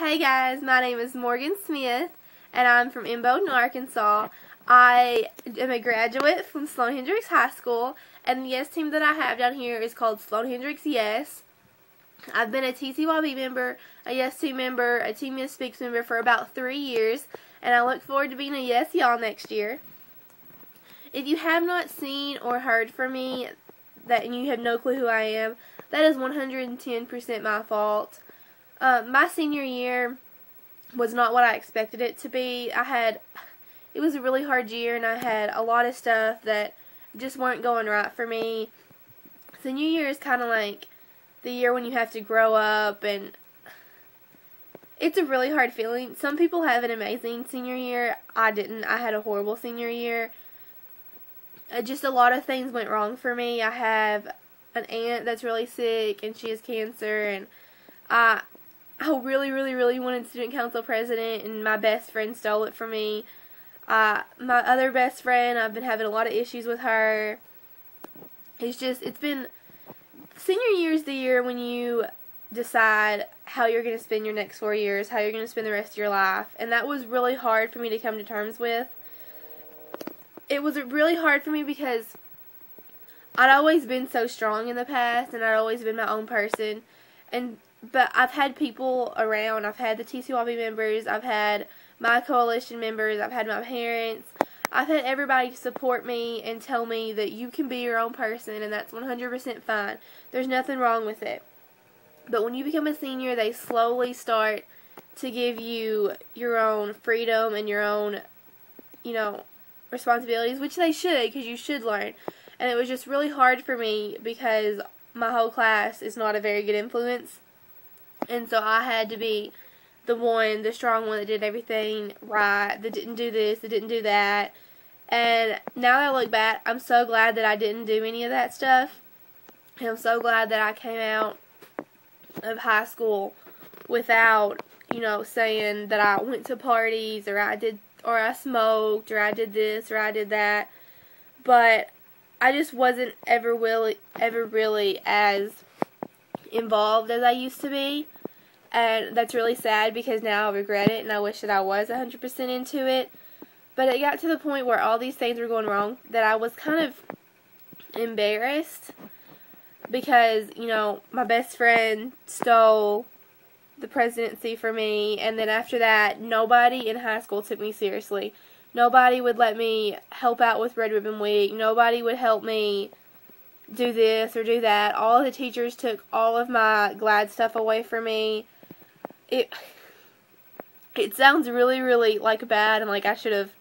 Hey guys, my name is Morgan Smith, and I'm from Bowden, Arkansas. I am a graduate from Sloan Hendricks High School, and the Yes team that I have down here is called Sloan Hendricks Yes. I've been a TCYB member, a Yes team member, a Team Yes Speaks member for about 3 years, and I look forward to being a Yes y'all next year. If you have not seen or heard from me and you have no clue who I am, that is 110% my fault. My senior year was not what I expected it to be. It was a really hard year, and I had a lot of stuff that just weren't going right for me. Senior year is kind of like the year when you have to grow up, and it's a really hard feeling. Some people have an amazing senior year. I didn't. I had a horrible senior year. Just a lot of things went wrong for me. I have an aunt that's really sick, and she has cancer, and I really wanted student council president, and my best friend stole it from me. My other best friend, I've been having a lot of issues with her. It's been, senior year is the year when you decide how you're going to spend your next 4 years, how you're going to spend the rest of your life, and that was really hard for me to come to terms with. It was really hard for me because I'd always been so strong in the past, and I'd always been my own person, but I've had people around. I've had the TCYB members, I've had my coalition members, I've had my parents, I've had everybody support me and tell me that you can be your own person, and that's 100% fine. There's nothing wrong with it. But when you become a senior, they slowly start to give you your own freedom and your own, responsibilities, which they should, because you should learn. And it was just really hard for me because my whole class is not a very good influence. And so I had to be the strong one that did everything right, that didn't do this, that didn't do that. And now that I look back, I'm so glad that I didn't do any of that stuff. And I'm so glad that I came out of high school without, saying that I went to parties, or I smoked, or I did this, or I did that. But I just wasn't ever really as involved as I used to be, and that's really sad because now I regret it, and I wish that I was 100% into it. But it got to the point where all these things were going wrong that I was kind of embarrassed because, my best friend stole the presidency from me, and then after that, nobody in high school took me seriously. Nobody would let me help out with Red Ribbon Week. Nobody would help me do this or do that. All of the teachers took all of my GLAD stuff away from me. It sounds really bad, and like I should have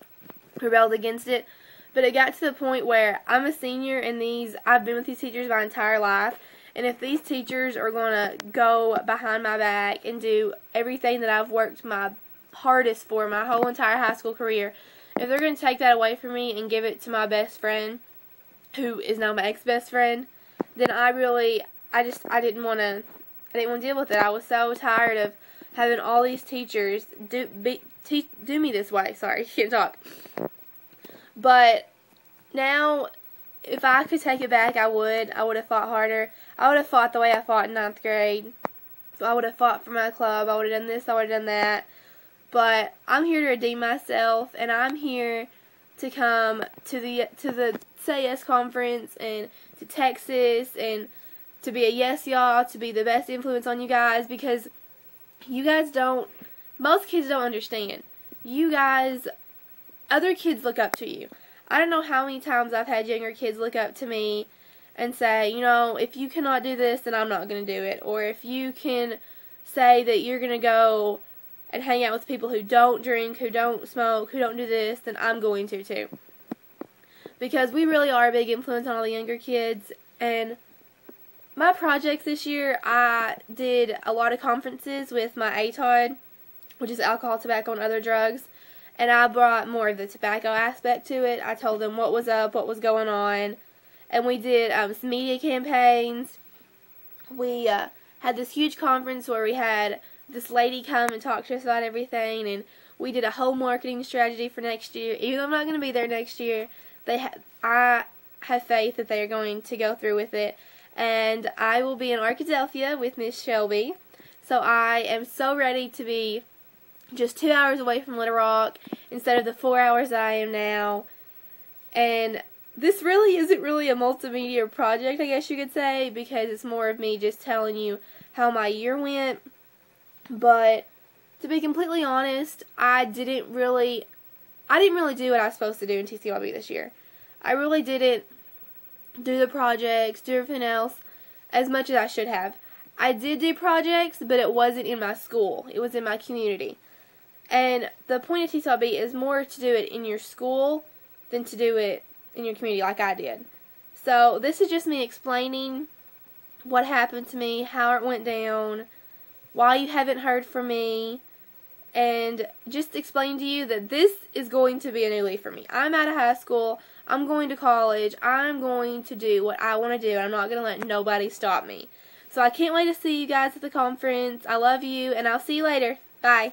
rebelled against it. But it got to the point where I'm a senior, and I've been with these teachers my entire life. And if these teachers are going to go behind my back and do everything that I've worked my hardest for my whole entire high school career, if they're going to take that away from me and give it to my best friend, who is now my ex-best friend, then I didn't want to deal with it. I was so tired of having all these teachers do me this way. Sorry, can't talk. But now, if I could take it back, I would. I would have fought harder. I would have fought the way I fought in 9th grade. So I would have fought for my club. I would have done this. I would have done that. But I'm here to redeem myself, and I'm here to come to the Say Yes conference, and to Texas, and to be a yes y'all, to be the best influence on you guys, because you guys most kids don't understand. You guys, other kids look up to you. I don't know how many times I've had younger kids look up to me and say, if you cannot do this, then I'm not going to do it. Or if you can say that you're going to go and hang out with people who don't drink, who don't smoke, who don't do this, then I'm going to too. Because we really are a big influence on all the younger kids. And my projects this year, I did a lot of conferences with my ATOD, which is alcohol, tobacco, and other drugs. And I brought more of the tobacco aspect to it. I told them what was up, what was going on. And we did some media campaigns. We had this huge conference where we had this lady come and talk to us about everything. And we did a whole marketing strategy for next year. Even though I'm not going to be there next year, I have faith that they are going to go through with it. And I will be in Arkadelphia with Miss Shelby. So I am so ready to be just 2 hours away from Little Rock instead of the 4 hours that I am now. And this really isn't really a multimedia project, I guess you could say, because it's more of me just telling you how my year went. But to be completely honest, I didn't really do what I was supposed to do in TCYB this year. I really didn't do the projects, do everything else as much as I should have. I did do projects, but it wasn't in my school. It was in my community. And the point of TCYB is more to do it in your school than to do it in your community like I did. So this is just me explaining what happened to me, how it went down, why you haven't heard from me, and just explain to you that this is going to be a new leaf for me. I'm out of high school. I'm going to college. I'm going to do what I want to do. I'm not going to let nobody stop me. So I can't wait to see you guys at the conference. I love you, and I'll see you later. Bye.